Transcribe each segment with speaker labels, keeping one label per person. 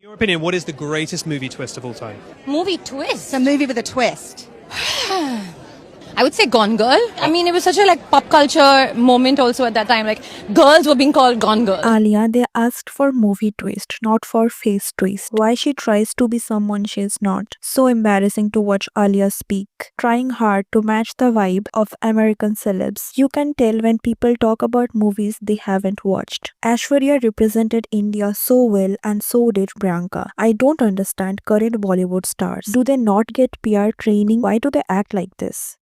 Speaker 1: In your opinion, what is the greatest movie twist of all time?
Speaker 2: Movie twist.
Speaker 3: A movie with a twist.
Speaker 2: I would say Gone Girl. I mean, it was such a pop culture moment also at that time. Like girls were being called Gone Girl.
Speaker 4: Alia, they asked for movie twist, not for face twist. Why she tries to be someone she is not. So embarrassing to watch Alia speak. Trying hard to match the vibe of American celebs. You can tell when people talk about movies they haven't watched. Aishwarya represented India so well and so did Priyanka. I don't understand current Bollywood stars. Do they not get PR training? Why do they act like this?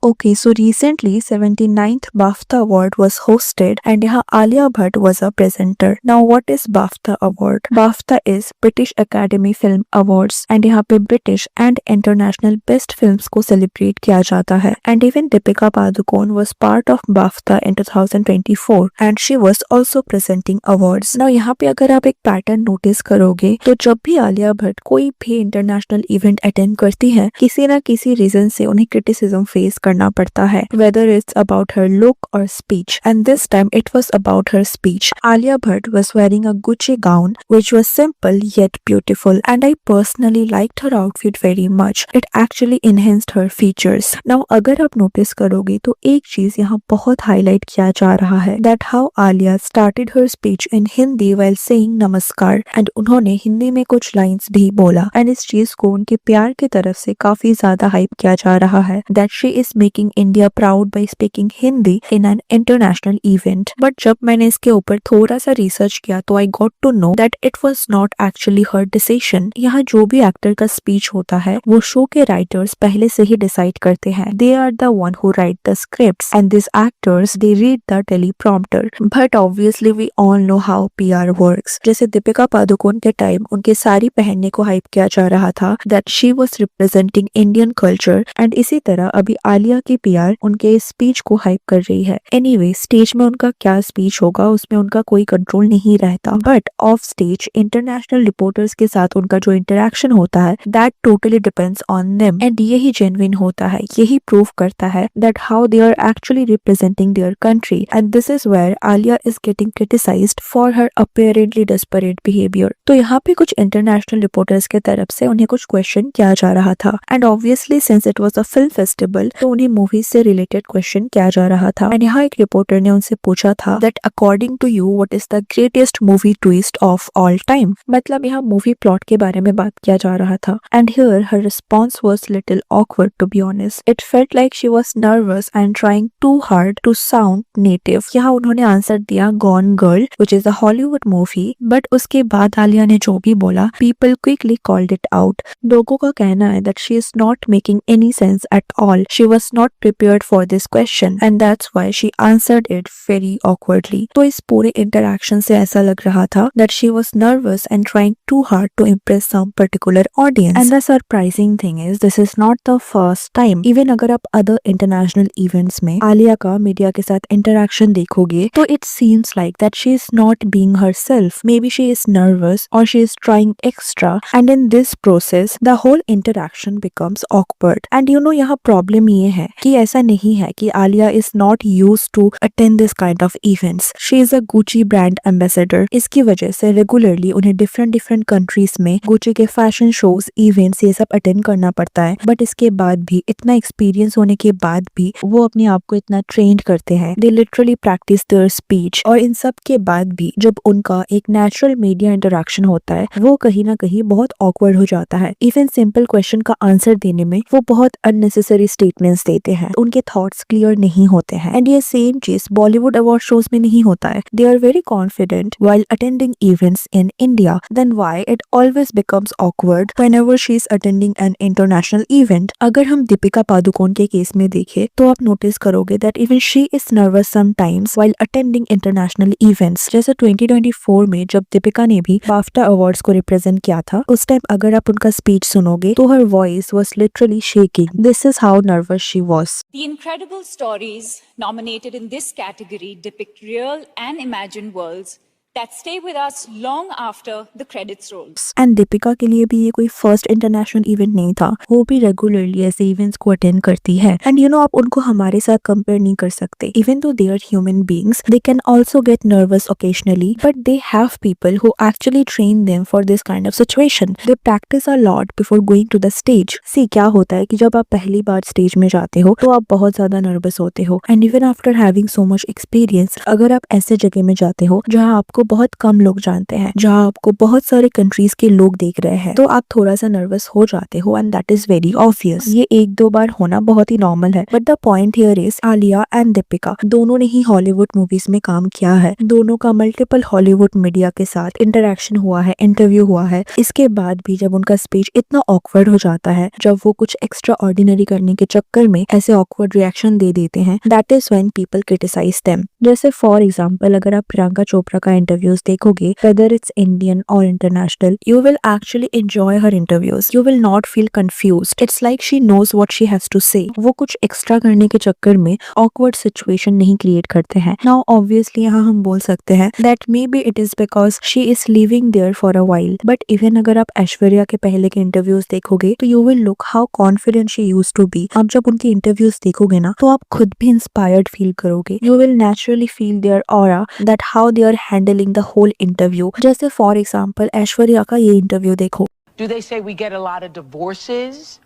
Speaker 4: Okay, so recently 79th BAFTA award was hosted and यहाँ Alia Bhatt was a presenter. Now what is BAFTA award? BAFTA is British Academy Film Awards and यहाँ पे British and international best films को celebrate किया जाता है. And even Deepika Padukone was part of BAFTA in 2024 and she was also presenting awards. Now यहाँ पे अगर आप एक पैटर्न नोटिस करोगे तो जब भी आलिया भट्ट कोई भी इंटरनेशनल इवेंट अटेंड करती है किसी ना किसी रीजन से उन्हें क्रिटिसिज्म फेस करना पड़ता है, whether it's about her look or speech, and this time it was about her speech. Alia Bhatt was wearing a Gucci gown which was simple yet beautiful and I personally liked her outfit very much. It actually enhanced her features. Now अगर आप notice करोगे तो एक चीज यहाँ बहुत highlight किया जा रहा है, that how Alia started her speech in Hindi while saying नमस्कार and उन्होंने हिंदी में कुछ लाइंस भी बोला and इस चीज को उनके प्यार की तरफ से काफी ज्यादा हाइप किया जा रहा है, that she is making India proud by speaking Hindi in an international event. But जब मैंने इसके ऊपर थोड़ा सा रिसर्च किया तो I got to know that it was not actually her decision. यहाँ जो भी एक्टर का स्पीच होता है वो शो के राइटर्स पहले से ही डिसाइड करते हैं. They are the one who write the scripts and these actors they read the teleprompter. But obviously we all know how PR works. जैसे दीपिका पादुकोण के टाइम उनके साड़ी पहनने को हाइप किया जा रहा था that she was representing Indian culture and इसी तरह अभी आलिया की PR उनके स्पीच को हाइप कर रही है. एनीवे स्टेज में उनका क्या स्पीच होगा उसमें उनका कोई कंट्रोल नहीं रहता, but off stage international reporters के साथ उनका जो इंटरेक्शन होता है that totally depends on them and यही जेन्युइन होता है. यही प्रूव करता है that how they are actually representing their country and this is where Alia is getting criticised for her apparently desperate behaviour. तो यहाँ पे कुछ इंटरनेशनल रिपोर्टर्स के तरफ से उन्हें कुछ क्वेश्चन किया जा रहा था and obviously since it was a film festival तो उन्हें मूवी से रिलेटेड क्वेश्चन किया जा रहा था एंड यहाँ एक रिपोर्टर ने उनसे पूछा था that according to you what is the greatest movie twist of all time. मतलब यहाँ मूवी प्लॉट के बारे में बात किया जा रहा था and here her response was little awkward to be honest. It felt like she was nervous and trying too hard to sound native. यहाँ उन्होंने आंसर दिया Gone Girl which is a Hollywood movie, but उसके बाद आलिया ने जो भी बोला people quickly called it out. लोगों का कहना है that she is not making any sense at all. She was not prepared for this question and that's why she answered it very awkwardly. तो इस पूरे interaction से ऐसा लग रहा था that she was nervous and trying too hard to impress some particular audience. And the surprising thing is this is not the first time. Even अगर आप other international events में आलिया का मीडिया के साथ interaction देखोगे तो it seems like that she is not being herself. Maybe she is nervous or she is trying extra and in this process the whole interaction becomes awkward. And you know यहाँ problem ये है कि ऐसा नहीं है कि Alia is not used to attend this kind of events. She is a Gucci brand ambassador. इसकी वजह से रेगुलरली उन्हें डिफरेंट कंट्रीज में गुची के फैशन शोज इवेंट्स ये सब अटेंड करना पड़ता है. बट इसके बाद भी इतना एक्सपीरियंस होने के बाद भी वो अपने आप को इतना ट्रेंड करते हैं. They literally practice there speech और इन सब के बाद भी जब उनका एक नेचुरल मीडिया इंटरेक्शन होता है वो कहीं ना कहीं बहुत ऑकवर्ड हो जाता है. इवन सिंपल क्वेश्चन का आंसर देने में वो बहुत अननेसेसरी स्टेटमेंट्स देते हैं. उनके थॉट्स क्लियर नहीं होते हैं एंड ये सेम चीज बॉलीवुड अवार्ड शोज में नहीं होता है. They are very confident while attending events in India. Then why it always becomes awkward whenever she is attending an international event. अगर हम दीपिका पादुकोण के केस में देखें तो आप नोटिस करोगे that even she is nervous sometimes while attending international events. जैसे 2024 में जब दीपिका ने भी बाफ्टा अवार्ड्स को रिप्रेजेंट किया था उस टाइम अगर आप उनका स्पीच सुनोगे तो her voice was literally shaking. This is how nervous she was.
Speaker 5: The incredible stories nominated in this category depict real and imagined worlds
Speaker 3: that stay with us long after the credits roll.
Speaker 4: And Deepika के लिए भी ये कोई first international event नहीं था, वो भी regularly ऐसे इवेंट्स को अटेंड करती है। एंड यू नो आप उनको हमारे साथ कंपेयर नहीं कर सकते। Even though they are human beings, they can also get nervous occasionally, but they have people who actually train them for this kind of situation. They practise a lot before going to the stage. See क्या होता है कि जब आप पहली बार stage में जाते हो तो आप बहुत ज्यादा नर्वस होते हो, and even after having so much experience, अगर आप ऐसे जगह में जाते हो जहाँ आपको बहुत कम लोग जानते हैं, जहाँ आपको बहुत सारे कंट्रीज के लोग देख रहे हैं, तो आप थोड़ा सा नर्वस हो जाते हो, and that is very obvious. ये एक दो बार होना बहुत ही नॉर्मल है, but the point here is Alia and Deepika दोनों ने ही हॉलीवुड मूवीज में काम किया है। दोनों का मल्टीपल हॉलीवुड मीडिया के साथ इंटरेक्शन हुआ है, इंटरव्यू हुआ है। इसके बाद भी जब उनका स्पीच इतना ऑकवर्ड हो जाता है, जब वो कुछ एक्स्ट्रा ऑर्डिनरी करने के चक्कर में ऐसे ऑकवर्ड रिएक्शन दे देते हैं, that is when people criticize them. जैसे फॉर एग्जांपल अगर आप प्रियंका चोपड़ा का इंटरव्यूज देखोगे, whether it's Indian or international, you will actually enjoy her interviews. You will not feel confused. It's like she knows what she has to say. वो कुछ extra करने के चक्कर में awkward situation नहीं क्रिएट करते हैं। Now obviously यहाँ हम बोल सकते हैं that maybe it is because she is living there for a while. But even अगर आप ऐश्वर्या के पहले के इंटरव्यूज देखोगे तो you will look how confident she used to be. आप जब उनके इंटरव्यूज देखोगे ना तो आप खुद भी इंस्पायर्ड फील करोगे। You will naturally feel their aura, that how they are handling the whole interview. जैसे फॉर एग्जाम्पल ऐश्वर्या का ये इंटरव्यू देखो।
Speaker 5: Do they say we get a lot of divorces?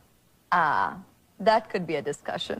Speaker 6: That could be a discussion.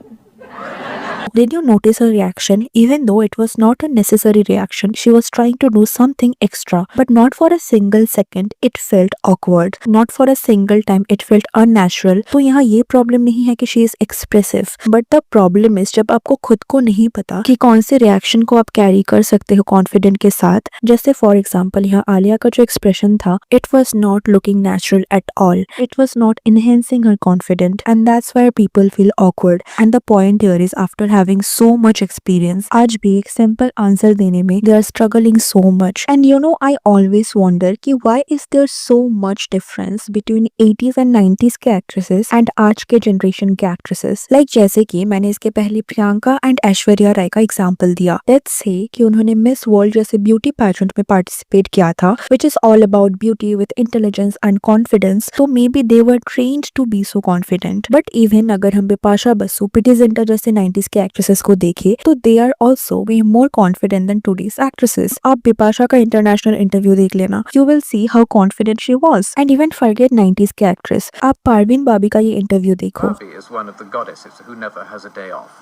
Speaker 4: Did you notice her reaction? Even though it was not a necessary reaction, she was trying to do something extra, but not for a single second it felt awkward. Not for a single time it felt unnatural. तो यहाँ ये problem नहीं है कि she is expressive, but the problem is जब आपको खुद को नहीं पता कि कौन से रिएक्शन को आप कैरी कर सकते हो कॉन्फिडेंट के साथ। जैसे फॉर एग्जाम्पल यहाँ आलिया का जो एक्सप्रेशन था, it was not looking natural at all. It was not enhancing her confidence, and that's where people feel awkward. And the point here is after having so much experience, आज भी एक simple answer देने में they are struggling so much. And you know I always wonder कि why is there so much difference between 80s and 90s के actresses and आज के generation के actresses. Like जैसे कि मैंने इसके पहले प्रियंका एंड ऐश्वर्या राय का एग्जाम्पल दिया। Let's say कि उन्होंने मिस वर्ल्ड जैसे ब्यूटी पैजेंट में पार्टिसिपेट किया था, which is all about beauty with intelligence and confidence. So maybe they were trained to be so confident. But even अगर हम बिपाशा बसु, प्रीति जिंटा जैसे 90s के एक्ट्रेसेस को देखें तो they are also way more confident than today's actresses. आप बिपाशा का international interview देख लेना, you will see how confident she was. And even forget 90s के एक्ट्रेस, आप पारवीन बाबी का ये इंटरव्यू देखो।
Speaker 7: Is one of the goddesses who never has a day off.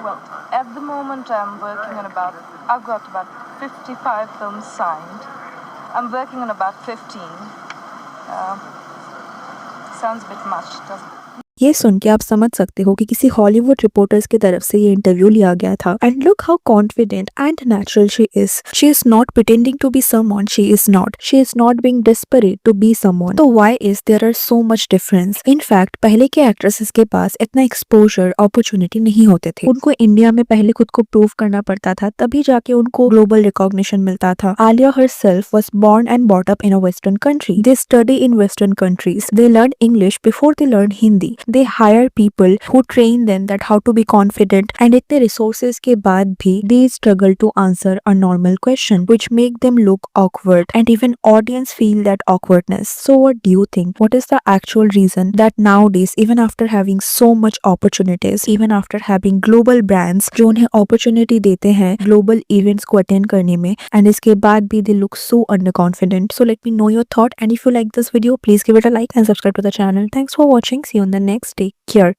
Speaker 8: Well, at the moment I've got about 55 films signed. I'm working on about 15. Sounds a bit much, doesn't it?
Speaker 4: ये सुन के आप समझ सकते हो कि किसी Hollywood reporters की तरफ से ये इंटरव्यू लिया गया था। And look how confident and natural she is not pretending to be someone, she is not being desperate to be someone. तो why is there are so much difference? In fact पहले के एक्ट्रेसेस के पास इतना exposure opportunity नहीं होते थे। उनको India में पहले खुद को प्रूव करना पड़ता था, तभी जाके उनको ग्लोबल रिकॉग्निशन मिलता था। Alia herself was born and brought up in a western country. They study in western countries. They learn English before they learn Hindi. They hire people who train them that how to be confident, and इतने resources के बाद भी they struggle to answer a normal question, which make them look awkward, and even audience feel that awkwardness. So what do you think? What is the actual reason that nowadays, even after having so much opportunities, even after having global brands जो उन्हें opportunity देते हैं global events को attend करने में, and इसके बाद भी they look so underconfident? So let me know your thought, and if you like this video, please give it a like and subscribe to the channel. Thanks for watching. See you in the next. Take care.